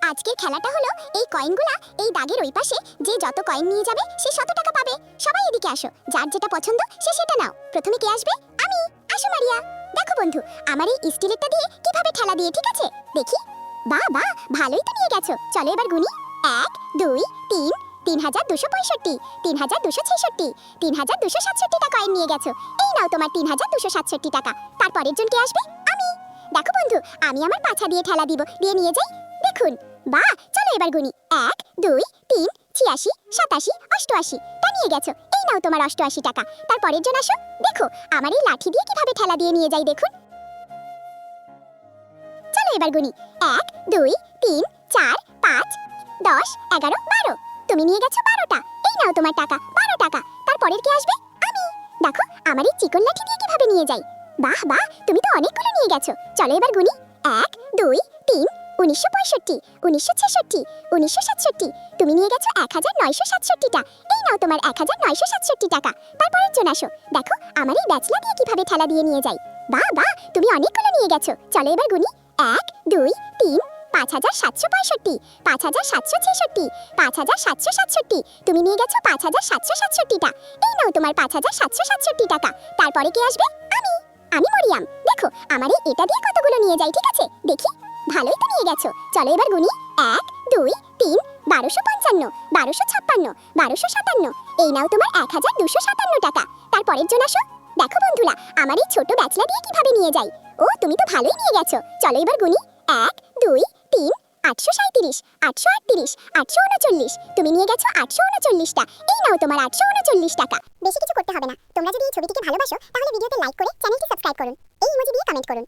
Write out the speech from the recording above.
আজকের খেলাটা হলো এই কয়েনগুলা এই দাগের ওই পাশে যে যত কয়েন নিয়ে যাবে সে 100 টাকা পাবে। সবাই এদিকে আসো, যার যেটা পছন্দ সে সেটা নাও। প্রথমে কে আসবে? আমি। আসো মারিয়া। দেখো বন্ধু, আমার এই স্টিলেরটা দিয়ে কিভাবে ঠেলা দিয়ে, ঠিক আছে? দেখি। বাহ বাহ, ভালোই তো নিয়ে গেছো। চলো এবার গুনি। 1 2 3 3265, 3266, 3267টা কয়েন নিয়ে গেছো। এই নাও তোমার 3267 টাকা। তারপরের জন কে আসবে? আমি। দেখো বন্ধু, আমি আমার পাছা দিয়ে ঠেলা দিব, দিয়ে নিয়ে যাই। দেখুন, বাহ। চলো এবার গুনি। 1 2 3 86 87 88, তা নিয়ে গেছো। এই নাও তোমার 88 টাকা। তারপরের জন আসো। দেখো, আমার এই লাঠি দিয়ে কিভাবে ঠেলা দিয়ে নিয়ে যাই, দেখুন। চলো এবার গুনি। 1 2 3 4 5 10 11 12, তুমি নিয়ে গেছো 12টা। এই নাও তোমার টাকা, 12 টাকা। তারপরের কে আসবে? আমি। দেখো, আমার এই চিকন লাঠি দিয়ে কিভাবে নিয়ে যাই। বাহ বাহ, তুমি তো অনেকগুলো নিয়ে গেছো। চলো এবার গুনি। 1 2 3 1965 1966 1967, তুমি নিয়ে গেছো 1967টা। এই নাও তোমার 1967 টাকা। তারপরের জন আসো। দেখো, আমার এই ব্যাচলা দিয়ে কিভাবে ঠেলা দিয়ে নিয়ে যাই। বাহ বাহ, তুমি অনেকগুলো নিয়ে গেছো। চলো এবার গুনি। 1 2 3 5765 5766 5767, তুমি নিয়ে গেছো 5767টা। এই নাও তোমার 5767 টাকা। তারপরে কে আসবে? আমি মরিয়াম। দেখো, আমার এই এটা দিয়ে কতগুলো নিয়ে যাই, ঠিক আছে? দেখি। ভালোই তো নিয়ে গেছো। চলো এবার গুনি। 1 2 3 1255 1256 1257, এই নাও তোমার 1257 টাকা। তারপরের জন আসো। দেখো বন্ধুরা, আমার এই ছোট ব্যাচলা দিয়ে কিভাবে নিয়ে যাই। ও, তুমি তো ভালোই নিয়ে গেছো। চলো এবার গুনি। 1 2 3 837 838 839, তুমি নিয়ে গেছো 839টা। এই নাও তোমার 839 টাকা। বেশি কিছু করতে হবে না। তোমরা যদি এই ছবিটিকে ভালোবাসো তাহলে ভিডিওতে লাইক করে চ্যানেলটি সাবস্ক্রাইব করুন। এই ইমোজি দিয়ে কমেন্ট করুন।